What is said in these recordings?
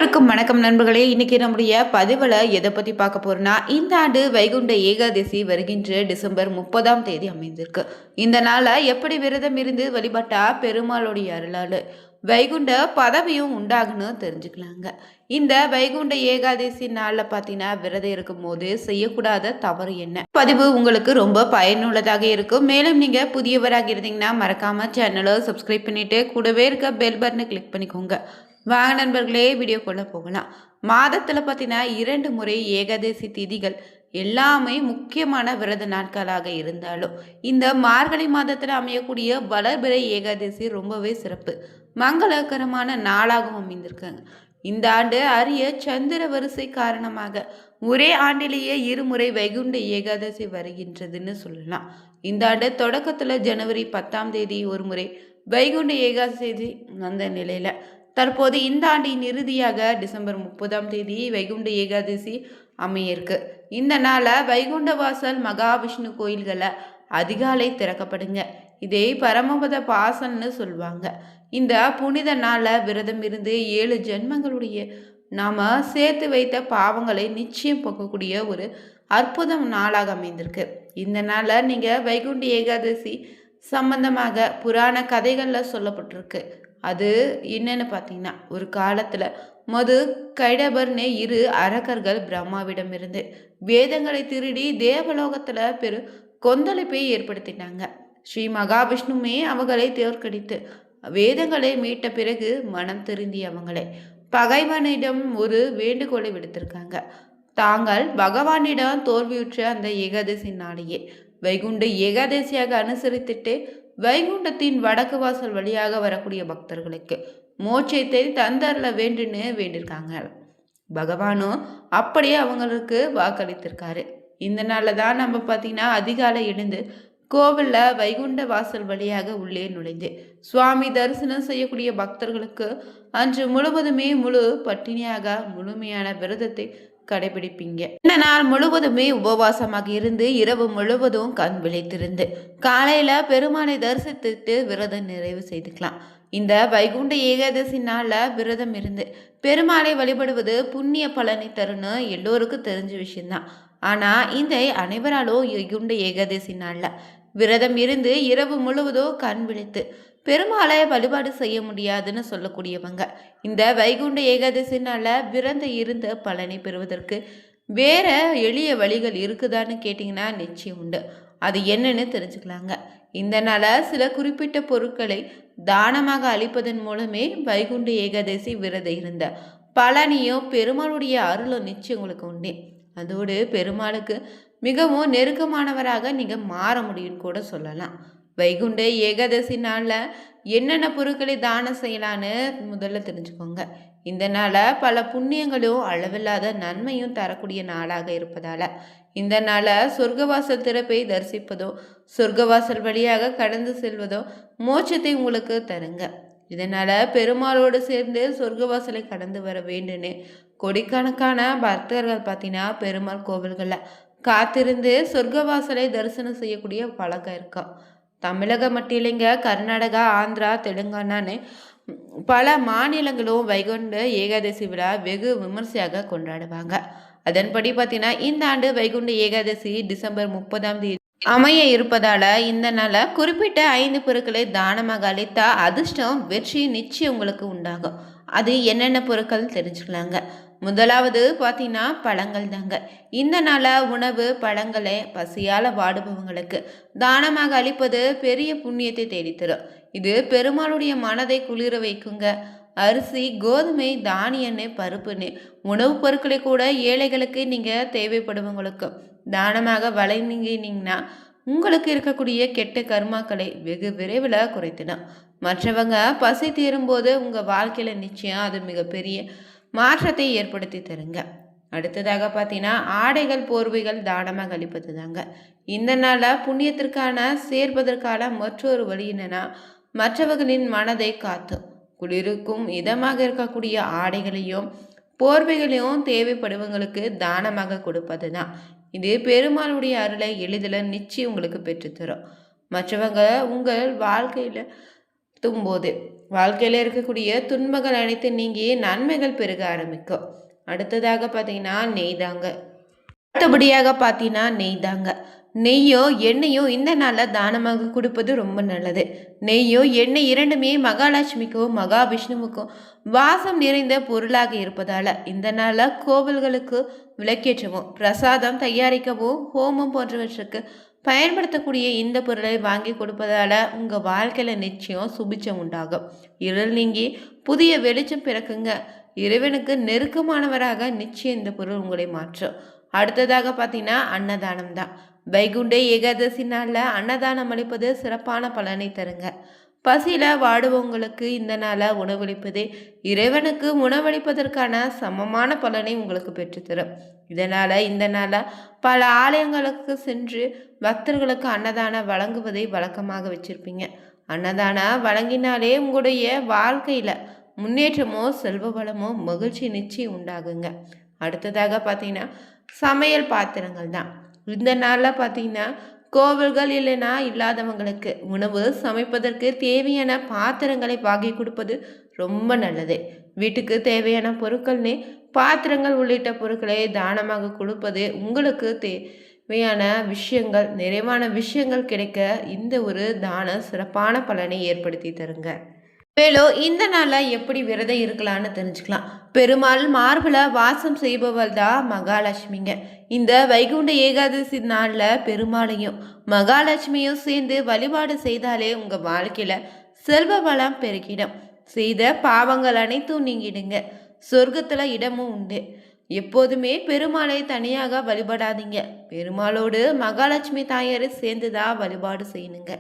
வணக்கம் நண்பர்களே. இன்னைக்கு நம்முடைய பதிவில் எதை பற்றி பார்க்க போறோம்னா, இந்த ஆண்டு வைகுண்ட ஏகாதசி வருகின்ற டிசம்பர் 30ஆம் தேதி அமைந்திருக்கு. இந்த நாளை எப்படி விரதம் இருந்து வழிபட்டா பெருமாளுடைய அருளால் வைகுண்ட பதவியும் உண்டாகுன்னு தெரிஞ்சுக்கலாங்க. இந்த வைகுண்ட ஏகாதசி நாளில் பார்த்தீங்கன்னா விரதம் இருக்கும் போது செய்யக்கூடாத தவறு என்ன? பதிவு உங்களுக்கு ரொம்ப பயனுள்ளதாக இருக்கும். மேலும் நீங்கள் புதியவராக இருந்தீங்கன்னா மறக்காம சேனலை சப்ஸ்கிரைப் பண்ணிட்டு கூடவே இருக்க பெல் பட்டனை கிளிக் பண்ணிக்கோங்க. வாங்க நண்பர்களே, வீடியோக்குள்ளே போகலாம். மாதத்தில் பார்த்தீங்கன்னா 2 முறை ஏகாதசி திதிகள் எல்லாமே முக்கியமான விரத நாட்களாக இருந்தாலும் இந்த மார்கழி மாதத்தில் அமையக்கூடிய வளர்பிறை ஏகாதசி ரொம்பவே சிறப்பு மங்களகரமான நாளாகவும் அமைந்திருக்காங்க. இந்த ஆண்டு அரிய சந்திர வரிசை காரணமாக ஒரே ஆண்டிலேயே 2 முறை வைகுண்ட ஏகாதசி வருகின்றதுன்னு சொல்லலாம். இந்த ஆண்டு தொடக்கத்தில் ஜனவரி 10ஆம் தேதி ஒரு முறை வைகுண்ட ஏகாதசி அந்த நிலையில் தற்போது இந்த ஆண்டின் இறுதியாக டிசம்பர் 30ஆம் தேதி வைகுண்ட ஏகாதசி அமையிருக்கு. இந்த நாளை வைகுண்ட வாசல் மகாவிஷ்ணு கோயில்களை அதிகாலை திறக்கப்படுங்க. இதை பரமபத பாசல்னு சொல்லுவாங்க. இந்த புனித நாளை விரதம் இருந்து 7 ஜென்மங்களுடைய நாம சேர்த்து வைத்த பாவங்களை நிச்சயம் போக்கக்கூடிய ஒரு அற்புதம் நாளாக அமைந்திருக்கு. இந்த நாளை நீங்கள் வைகுண்ட ஏகாதசி சம்பந்தமாக புராண கதைகளில் சொல்லப்பட்டிருக்கு. அது என்னன்னு பார்த்தீங்கன்னா, ஒரு காலத்தில் மது கைடபர்னே 2 அரக்கர்கள் பிரம்மாவிடம் இருந்து வேதங்களை திருடி தேவலோகத்தில் பெரு கொந்தளிப்பை ஏற்படுத்தினாங்க. ஸ்ரீ மகாவிஷ்ணுமே அவங்களை தோற்கடித்து வேதங்களை மீட்ட பிறகு மனம் திருந்தி அவங்களை பகைவனிடம் ஒரு வேண்டுகோளை விடுத்திருக்காங்க. தாங்கள் பகவானிடம் தோல்வியுற்ற அந்த ஏகாதசி நாளையே வைகுண்ட ஏகாதசியாக அனுசரித்துட்டு வைகுண்டத்தின் வடக்கு வாசல் வழியாக வரக்கூடிய பக்தர்களுக்கு மோட்சத்தை தந்தரல வேண்டுன்னு வேண்டியிருக்காங்க. பகவானும் அப்படியே அவங்களுக்கு வாக்களித்திருக்காரு. இந்த நாளில் தான் நம்ம பார்த்தீங்கன்னா அதிகாலை எழுந்து கோவிலில் வைகுண்ட வாசல் வழியாக உள்ளே நுழைந்து சுவாமி தரிசனம் செய்யக்கூடிய பக்தர்களுக்கு அன்று முழுவதுமே முழு பட்டினியாக முழுமையான விரதத்தை கடைபிடிப்பீங்க. இந்த நாள் முழுவதுமே உபவாசமாக இருந்து இரவு முழுவதும் கண் விழித்திருந்து காலையில பெருமானை தரிசித்துட்டு விரதம் நிறைவு செய்துக்கலாம். இந்த வைகுண்ட ஏகாதசி நாள்ல விரதம் இருந்து பெருமாளை வழிபடுவது புண்ணிய பலனை தருன்னு எல்லோருக்கும் தெரிஞ்ச விஷயம்தான். ஆனா இந்த அனைவராலும் வைகுண்ட ஏகாதசி நாள்ல விரதம் இருந்து இரவு முழுவதும் கண் விழித்து பெருமாளை வழிபாடு செய்ய முடியாதுன்னு சொல்லக்கூடியவங்க இந்த வைகுண்ட ஏகாதசினால விரந்த இருந்த பலனை பெறுவதற்கு வேற எளிய வழிகள் இருக்குதான்னு கேட்டிங்கன்னா நிச்சயம் உண்டு. அது என்னன்னு தெரிஞ்சுக்கலாங்க. இந்த நாள சில குறிப்பிட்ட பொருட்களை தானமாக அளிப்பதன் மூலமே வைகுண்ட ஏகாதசி விரத இருந்த பலனையும் பெருமாளுடைய அருளும் நிச்சயம் உங்களுக்கு உண்டு. அதோடு பெருமாளுக்கு மிகவும் நெருக்கமானவராக நீங்கள் மாற முடியும்னு கூட சொல்லலாம். வைகுண்ட ஏகாதசி நாளில் என்னென்ன பொருட்களை தானம் செய்யலான்னு முதல்ல தெரிஞ்சுக்கோங்க. இந்த நாளில் பல புண்ணியங்களும் அளவில்லாத நன்மையும் தரக்கூடிய நாளாக இருப்பதால் இந்த நாளை சொர்க்கவாசல் திறப்பை தரிசிப்பதோ சொர்க்கவாசல் வழியாக கடந்து செல்வதோ மோட்சத்தை உங்களுக்கு தருங்க. இதனால் பெருமாளோடு சேர்ந்து சொர்க்கவாசலை கடந்து வர வேண்டுன்னு கோடிக்கணக்கான பக்தர்கள் பார்த்தீங்கன்னா பெருமாள் கோவில்களில் காத்திருந்து சொர்க்கவாசலை தரிசனம் செய்யக்கூடிய பழக்கம் இருக்கும். தமிழகம் மட்டும் இல்லைங்க, கர்நாடகா, ஆந்திரா, தெலுங்கானான்னு பல மாநிலங்களும் வைகுண்ட ஏகாதசி விழா வெகு விமர்சையாக கொண்டாடுவாங்க. அதன்படி பார்த்தீங்கன்னா இந்த ஆண்டு வைகுண்ட ஏகாதசி டிசம்பர் 30ஆம் தேதி அமைய இருப்பதால இந்த நாள குறிப்பிட்ட 5 பொருட்களை தானமாக அளித்தா அதிர்ஷ்டம் வெற்றி நிச்சயம் உங்களுக்கு உண்டாகும். அது என்னென்ன பொருட்கள் தெரிஞ்சுக்கலாங்க. முதலாவது பார்த்தீங்கன்னா பழங்கள் தாங்க. இந்த நாள உணவு பழங்களை பசியால் வாடுபவங்களுக்கு தானமாக அளிப்பது பெரிய புண்ணியத்தை தேடித்தரும். இது பெருமாளுடைய மனதை குளிர வைக்குங்க. அரிசி, கோதுமை, தானியன்னு, பருப்புன்னு உணவுப் பொருட்களை கூட ஏழைகளுக்கு நீங்கள் தேவைப்படுவங்களுக்கு தானமாக வழங்கினீங்கன்னா உங்களுக்கு இருக்கக்கூடிய கெட்ட கர்மாக்களை வெகு விரைவில் குறைத்திடும். மற்றவங்க பசி தீரும்போது உங்கள் வாழ்க்கையில் நிச்சயம் அது மிகப்பெரிய மாற்றத்தை ஏற்படுத்தி தருங்க. அடுத்ததாக பார்த்தீங்கன்னா ஆடைகள், போர்வைகள் தானமாக அளிப்பது தாங்க. இந்த நாளில் புண்ணியத்திற்கான சேர்ப்பதற்கான மற்றொரு வழி என்னன்னா மற்றவர்களின் மனதை காத்து குளிருக்கும் இதமாக இருக்கக்கூடிய ஆடைகளையும் போர்வைகளையும் தேவைப்படுவங்களுக்கு தானமாக கொடுப்பது தான். இது பெருமாளுடைய அருளை எளிதில் நிச்சயம் உங்களுக்கு பெற்றுத்தரும். மற்றவங்க உங்கள் வாழ்க்கையில் போது வாழ்க்கையில் இருக்கக்கூடிய துன்பங்கள் அனைத்து நீங்கி நன்மைகள் பெருக ஆரம்பிக்கும். அடுத்ததாக பார்த்தீங்கன்னா நெய்தாங்க. அடுத்தபடியாக பார்த்தீங்கன்னா நெய்தாங்க. நெய்யோ எண்ணெயோ இந்த நாளில் தானமாக கொடுப்பது ரொம்ப நல்லது. நெய்யோ எண்ணெய் இரண்டுமே மகாலட்சுமிக்கும் மகாவிஷ்ணுவுக்கும் வாசம் நிறைந்த பொருளாக இருப்பதால் இந்த நாளில் கோவில்களுக்கு விளக்கேற்றவும் பிரசாதம் தயாரிக்கவும் ஹோமம் போன்றவற்றுக்கு பயன்படுத்தக்கூடிய இந்த பொருளை வாங்கி கொடுப்பதால உங்கள் வாழ்க்கையில் நிச்சயம் சுபிச்சம் உண்டாகும். இருள் நீங்கி புதிய வெளிச்சம் பிறக்குங்க. இறைவனுக்கு நெருக்கமானவராக நிச்சயம் இந்த பொருள் உங்களை மாற்றும். அடுத்ததாக பார்த்தீங்கன்னா அன்னதானம் தான். வைகுண்ட ஏகாதசி நாளில் அன்னதானம் அளிப்பது சிறப்பான பலனை தருங்க. பசியில் வாடுவவங்களுக்கு இந்த நாளில் உணவளிப்பது இறைவனுக்கு உணவளிப்பதற்கான சமமான பலனை உங்களுக்கு பெற்றுத்தரும். இதனால் இந்த நாளில் பல ஆலயங்களுக்கு சென்று பக்தர்களுக்கு அன்னதானம் வழங்குவதை வழக்கமாக வச்சிருப்பீங்க. அன்னதானம் வழங்கினாலே உங்களுடைய வாழ்க்கையில் முன்னேற்றமோ செல்வ வளமோ மகிழ்ச்சி நிச்சயம் உண்டாகுங்க. அடுத்ததாக பார்த்தீங்கன்னா சமையல் பாத்திரங்கள் தான். இந்த நாளில் பார்த்தீங்கன்னா கோவில்கள் இல்லைன்னா இல்லாதவங்களுக்கு உணவு சமைப்பதற்கு தேவையான பாத்திரங்களை வாங்கி கொடுப்பது ரொம்ப நல்லது. வீட்டுக்கு தேவையான பொருட்கள்னே பாத்திரங்கள் உள்ளிட்ட பொருட்களை தானமாக கொடுப்பது உங்களுக்கு தேவையான விஷயங்கள் நிறைவான விஷயங்கள் கிடைக்க இந்த ஒரு தானம் சிறப்பான பலனை ஏற்படுத்தி தருங்க. மேலும் இந்த நாளில் எப்படி விரதம் இருக்கலாம்னு தெரிஞ்சுக்கலாம். பெருமாள் மார்பில் வாசம் செய்பவள் தான் மகாலட்சுமிங்க. இந்த வைகுண்ட ஏகாதசி நாளில் பெருமாளையும் மகாலட்சுமியும் சேர்ந்து வழிபாடு செய்தாலே உங்கள் வாழ்க்கையில் செல்வ வளம் பெருகிடும். செய்த பாவங்கள் அனைத்தும் நீங்கிடுங்க. சொர்க்கத்தில் இடமும் உண்டு. எப்போதுமே பெருமாளை தனியாக வழிபடாதீங்க. பெருமாளோடு மகாலட்சுமி தாயாரை சேர்ந்து தான் வழிபாடு செய்யணுங்க.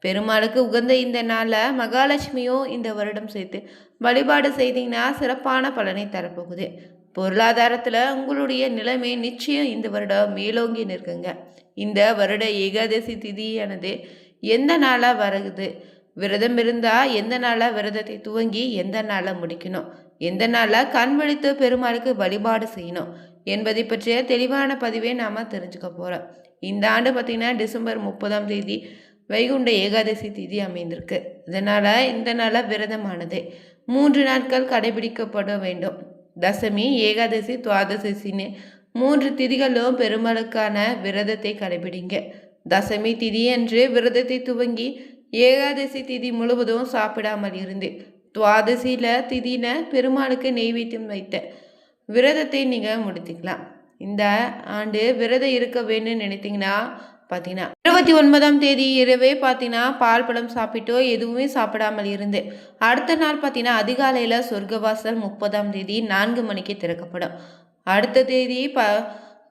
பெருமாளுக்கு உகந்த இந்த நாளில் மகாலட்சுமியும் இந்த வருடம் சேர்த்து வழிபாடு செய்தீங்கன்னா சிறப்பான பலனை தரப்போகுது. பொருளாதாரத்தில் உங்களுடைய நிலைமை நிச்சயம் இந்த வருடம் மேலோங்கி நிற்குங்க. இந்த வருட ஏகாதசி திதியானது எந்த நாளாக வருது, விரதம் இருந்தால் எந்த நாளாக விரதத்தை துவங்கி எந்த நாளாக முடிக்கணும், எந்த நாளில் கண் விழித்து பெருமாளுக்கு வழிபாடு செய்யணும் என்பதை பற்றிய தெளிவான பதிவை நாம் தெரிஞ்சுக்க போகிறோம். இந்த ஆண்டு பார்த்திங்கன்னா டிசம்பர் 30 வைகுண்ட ஏகாதசி திதி அமைந்திருக்கு. இதனால் இந்த நாளில் விரதமானது 3 நாட்கள் கடைபிடிக்கப்பட வேண்டும். தசமி, ஏகாதசி, துவாதசின்னு 3 திதிகளும் பெருமாளுக்கான விரதத்தை கடைபிடிங்க. தசமி திதி என்று விரதத்தை துவங்கி ஏகாதசி திதி முழுவதும் சாப்பிடாமல் இருந்து துவாதசியில் திதின பெருமாளுக்கு நெய்வேத்தியம் வைத்த விரதத்தை நீங்கள் முடித்துக்கலாம். இந்த ஆண்டு விரதம் இருக்க வேணும்னு நினைத்தீங்கன்னா பார்த்தீங்கன்னா 29 இரவே பார்த்தீங்கன்னா பால் பழம் சாப்பிட்டோ எதுவுமே சாப்பிடாமல் இருந்து அடுத்த நாள் பார்த்தீங்கன்னா அதிகாலையில் சொர்க்கவாசல் 30 4 மணிக்கு திறக்கப்படும். அடுத்த தேதி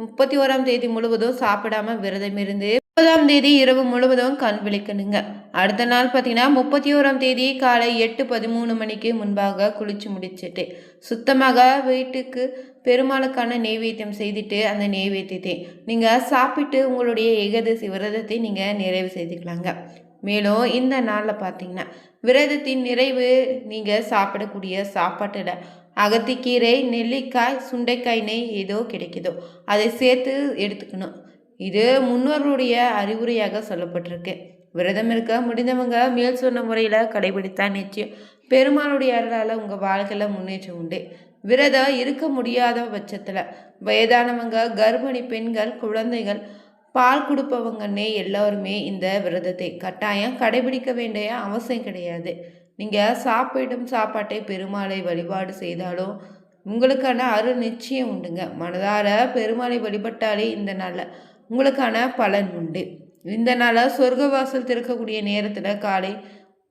31 முழுவதும் சாப்பிடாம விரதம் இருந்து 30 இரவு முழுவதும் கண் விழிக்கணுங்க. அடுத்த நாள் பார்த்தீங்கன்னா 31 காலை 8:13 மணிக்கு முன்பாக குளிச்சு முடிச்சுட்டு சுத்தமாக வீட்டுக்கு பெருமாளுக்கான நெய்வேத்தியம் செய்துட்டு அந்த நெய்வேத்தியத்தை நீங்கள் சாப்பிட்டு உங்களுடைய ஏகாதசி விரதத்தை நீங்கள் நிறைவு செய்துக்கலாங்க. மேலும் இந்த நாளில் பார்த்தீங்கன்னா விரதத்தின் நிறைவு நீங்கள் சாப்பிடக்கூடிய சாப்பாட்டில் அகத்திக்கீரை, நெல்லிக்காய், சுண்டைக்காய் நெய் ஏதோ கிடைக்குதோ அதை சேர்த்து எடுத்துக்கணும். இது முன்னோர்களுடைய அறிவுரையாக சொல்லப்பட்டிருக்கு. விரதம் இருக்க முடிந்தவங்க மேல் சொன்ன முறையில் கடைபிடித்தா நிச்சயம் பெருமாளுடைய அருளால் உங்கள் வாழ்க்கையில் முன்னேற்றம் உண்டு. விரதம் இருக்க முடியாத பட்சத்தில் வயதானவங்க, கர்ப்பிணி பெண்கள், குழந்தைகள், பால் கொடுப்பவங்கன்னே எல்லோருமே இந்த விரதத்தை கட்டாயம் கடைபிடிக்க வேண்டிய அவசியம் கிடையாது. நீங்கள் சாப்பிடும் சாப்பாட்டை பெருமாளை வழிபாடு செய்தாலும் உங்களுக்கான அருள் நிச்சயம் உண்டுங்க. மனதார பெருமாளை வழிபட்டாலே இந்த நாளில் உங்களுக்கான பலன் உண்டு. இந்த நாளில் சொர்க்கவாசல் திறக்கக்கூடிய நேரத்தில் காலை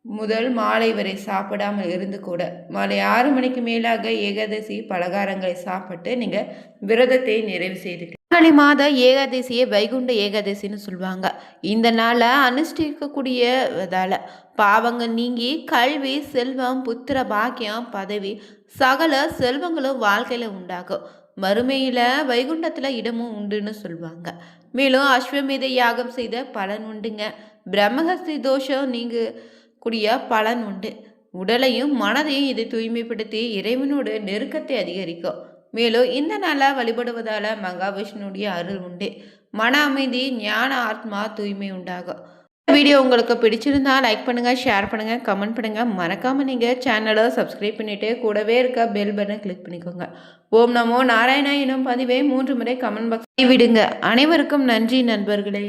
முதல் மாலை வரை சாப்பிடாமல் இருந்து கூட மாலை 6 மணிக்கு மேலாக ஏகாதசி பலகாரங்களை சாப்பிட்டு நீங்கள் விரதத்தை நிறைவு செய்துக்கலாம். மார்கழி மாத ஏகாதசியை வைகுண்ட ஏகாதசின்னு சொல்லுவாங்க. இந்த நாளை அனுஷ்டிக்கக்கூடியதால் பாவங்கள் நீங்கி கல்வி, செல்வம், புத்திர பாக்கியம், பதவி சகல செல்வங்களும் வாழ்க்கையில் உண்டாகும். மறுமையில் வைகுண்டத்தில் இடமும் உண்டுன்னு சொல்லுவாங்க. மேலும் அஸ்வமேத யாகம் செய்த பலன் உண்டுங்க. பிரம்மஹஸ்தி தோஷம் கூடிய பலன் உண்டு. உடலையும் மனதையும் இதை தூய்மைப்படுத்தி இறைவனோட நெருக்கத்தை அதிகரிக்கும். மேலும் இந்த நாளில் வழிபடுவதால் மகாவிஷ்ணுடைய அருள் உண்டு. மன அமைதி, ஞான, ஆத்மா தூய்மை உண்டாகும். வீடியோ உங்களுக்கு பிடிச்சிருந்தா லைக் பண்ணுங்க, ஷேர் பண்ணுங்க, கமெண்ட் பண்ணுங்க. மறக்காம நீங்க சேனலை சப்ஸ்கிரைப் பண்ணிட்டு கூடவே இருக்க பெல் பட்டனை கிளிக் பண்ணிக்கோங்க. ஓம் நமோ நாராயணா எனும் பதிவை 3 முறை கமெண்ட் பாக்ஸ் விடுங்க. அனைவருக்கும் நன்றி நண்பர்களே.